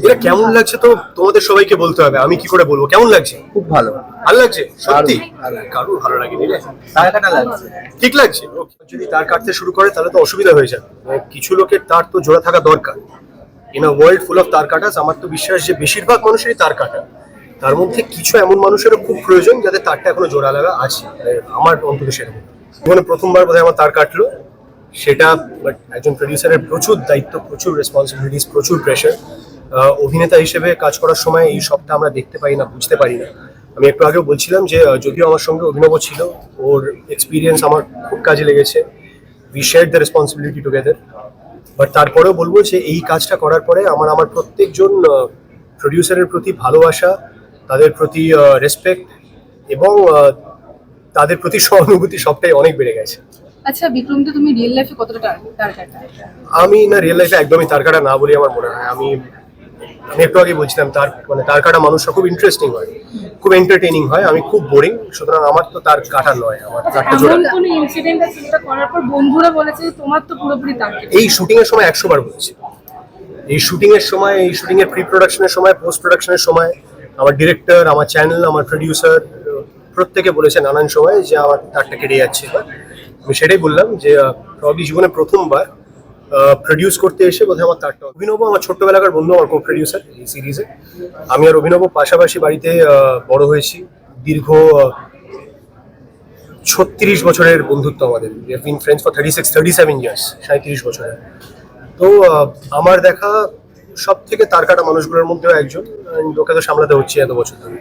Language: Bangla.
এটা কেমন লাগছে তো তোমাদের সবাইকে বলতে হবে, আমি কি করে বলবো কেমন লাগছে? খুব ভালো। ভালো লাগছে সত্যি? কারোর ভালো লাগেনি রে, তার কাটা লাগছে। ঠিক লাগছে। যদি তার কাটতে শুরু করে তাহলে তো অসুবিধা হয়ে যাবে। কিছু লোকের তার তো জোড়া থাকা দরকার। In a world full of তার কাটাস, আমার তো বিশ্বাস যে বেশিরভাগ মানুষেরই তার কাটা। তার মধ্যে কিছু এমন মানুষেরও খুব প্রয়োজন যাদের তারটা এখনো জোড়া লাগা আছে, আমার অন্তত সেরকম। জীবনে প্রথমবার বোধহয় আমার তার কাটলো সেটা, বাট একজন প্রডিউসারের প্রচুর দায়িত্ব, প্রচুর রেসপন্সিবিলিটিস, প্রচুর প্রেশার। অভিনেতা হিসেবে কাজ করার সময় এই সবটা আমরা দেখতে পাই না, বুঝতে পারি না। আমি একটু আগেও বলছিলাম যে যদিও আমার সঙ্গে অভিনব ছিল, ওর এক্সপিরিয়েন্স আমার খুব কাজে লেগেছে। We share the responsibility together. But তারপরেও বলবো যে এই কাজটা করার পরে আমার প্রত্যেকজন প্রডিউসারের প্রতি ভালোবাসা, তাদের প্রতি রেসপেক্ট এবং তাদের প্রতি সহানুভূতি সবটাই অনেক বেড়ে গেছে। আচ্ছা বিক্রম, তো তুমি রিয়েল লাইফে কতটা টার্গেট? আমি না, রিয়েল লাইফে একদমই তারকাটা না বলে আমার মনে হয়। আমি একটু আগে বলছিলাম তারকাটা মানুষরা খুব ইন্টারেস্টিং হয়, খুব এন্টারটেইনিং হয়। আমি খুব বোরিং, সুতরাং আমার তো তার কাটা নয়, আমার তারটা জোড়া। এমন কোন ইনসিডেন্ট আছে যেটা করার পর বন্ধুরা বলেছে যে তোমার তো পুরোপুরি টার্গেট? এই শুটিং এর সময় 100 বার বলেছি। এই শুটিং এর প্রি প্রোডাকশনের সময়, পোস্ট প্রোডাকশনের সময় আমার ডিরেক্টর, আমার চ্যানেল, আমার প্রডিউসার প্রত্যেকে বলেছে নানান সময় যে আমার তারটা কেটে যাচ্ছে। আমি সেটাই বললাম যে প্রবলি জীবনে প্রথমবার প্রডিউস করতে এসে বোধহয় আমার তারটা। অভিনব আমার ছোট্টবেলাকার বন্ধু, আমার কো প্রডিউসার এই সিরিজে। আমি আর অভিনব পাশাপাশি বাড়িতে বড় হয়েছি। দীর্ঘ 36 বছরের বন্ধুত্ব আমাদের। We have been friends for 37 years, 37 বছরের। তো আমার দেখা সব থেকে তার কাটা মানুষগুলোর মধ্যেও একজন। লোকে তো সামলাতে হচ্ছে এত বছর ধরে।